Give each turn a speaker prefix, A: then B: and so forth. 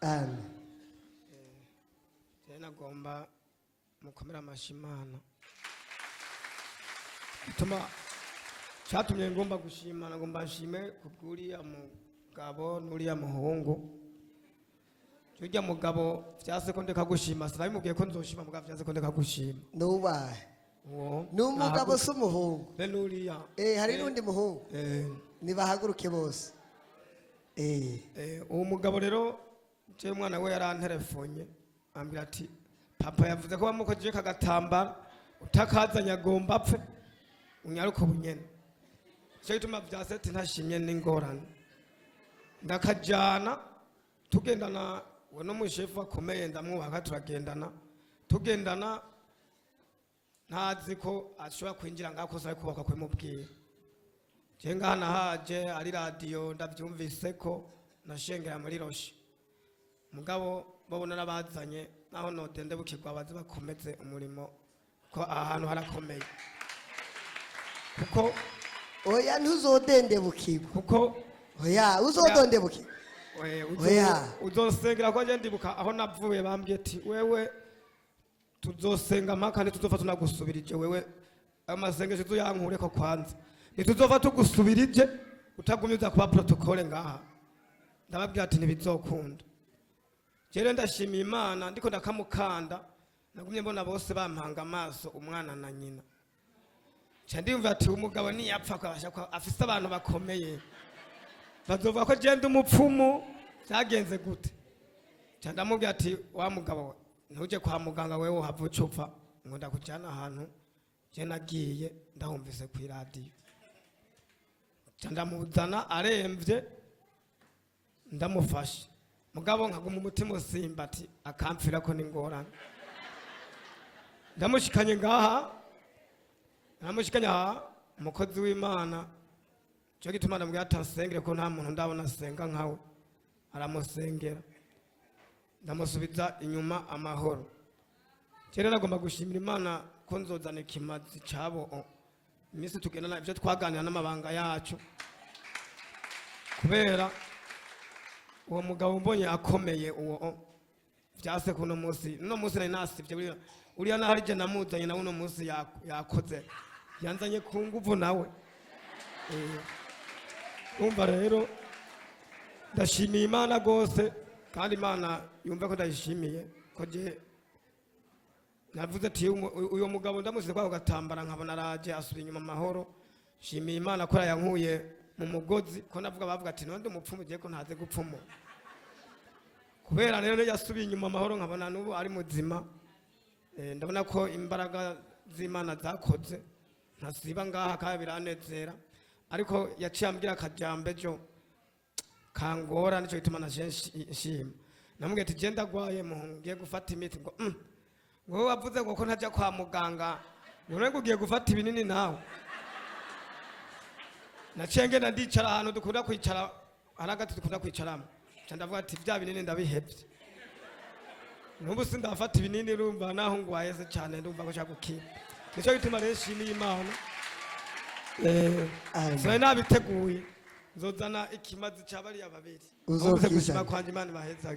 A: amen.
B: Nagomba mukomera amashimana bituma cyatumye ngomba gushima nagomba nshime kubwuriya mugabo n'uriya muhungu Jujya mugabo vyase ko ndeka gushima sinabimubwiye ko nzoshima mugabo vyase ko ndeka gushima
A: Nubahe
B: uwo
A: n'umugabo s'umuhungu
B: n'uriya
A: hari n'undi muhungu nibahaguruke bose
B: uwo mugabo rero je umwana we yaranterefonye ambira ati papa yavuze ko bamukojeje kagatambara utakazanya agomba apfe unyaruka ubunyene cyo gituma vyase ati ntashimye n'ingorane ndakajana tugendana we no mushefu akomeye ndamwubaka turagendana tugendana ntazi ko ashobora kwinjira ngako sai kubaka kwe mubwiye je ngana haje ari radio ndavyumvise ko nashengera muri roshi mugabo babona nabazanye naho nodende bukirwa bazi bakomeze umurimo ko ahantu harakomeye kuko
A: oya ntuzodende bukirwa
B: kuko
A: oya uzodonde bukirwa
B: uzosengera ko je ndibuka aho navuye bambwiye ati wewe tuzosenga mpaka ntituzova tunagusubirije wewe amasengesho tuyankure ko kwanza ntituzova tugusubirije utagumiza kuba protocole ngaha ndababwira ati ntibizokunda jere ndashimiye Imana ndiko ndakamukanda nagumye mbona bose bampanga amaso umwana na nyina ca ndimva ati umugabo niyapfa kwabasha ko afise abantu bakomeye bazova ko je ndi umupfumu byagenze gute ca ndamubwira ati wa mugabo ntuje kwa muganga wewe uhavuca upfa ngo ndakujyana ahantu je nagiye ndahumvise ku radio ca ndamuzana aremvye ndamufashe mugabo nkaguma umutima usimba ati akampfira ko n'ingorane ndamushikanye ngaha namushikanye aha umukozi w'Imana cyo gituma ndamubwira atansengere ko nta muntu ndabona asenga nkawe aramusengera ndamusubiza inyuma amahoro cyera nagomba gushimira Imana ko nzozana ikimazi cabo iminsi tugendana ibyo twaganira n'amabanga yacu kubera uwo mugabo mbonye akomeye uwo vyase kuno munsi nari nasivye uriya nahari je namuzanye na uno munsi yakoze yanzanye ku nguvu nawe umva rero ndashimiye Imana gose kandi Imana yumve ko ndayishimiye ko je navuze ati uyo mugabo ndamusize kwa gatambara nkabona araje asubira inyuma amahoro shimiye Imana ko yankuye mu mugozi ko navuga bavuga ati nonde umupfumu je ko ntaze gupfumu kubera rero yasubiye inyuma amahoro nkabona nubu ari muzima ndabona ko imbaraga z'Imana zakoze ntasiba ngaha kabiranezera ariko yaciye ambwira akajambe jo kangora nico gituma nashima namubwiye ati je ndagwaye ngiye gufata imiti ngo wavuze ngo ko ntajya kwa muganga none ngo ugiye gufata ibinini nawe nacenge ndicara ahantu dukunda kwicara haragati dukunda kwicaramo ndavuga ati bya binini ndabihebye nubu sindafata ibinini rumva naho ngwaye se cyane ndumva ko cyagukira nico gituma rero shimiye Imana so nabiteguye nzozana ikimazi cyabari ababiri uzoze gushima kwanje Imana baheza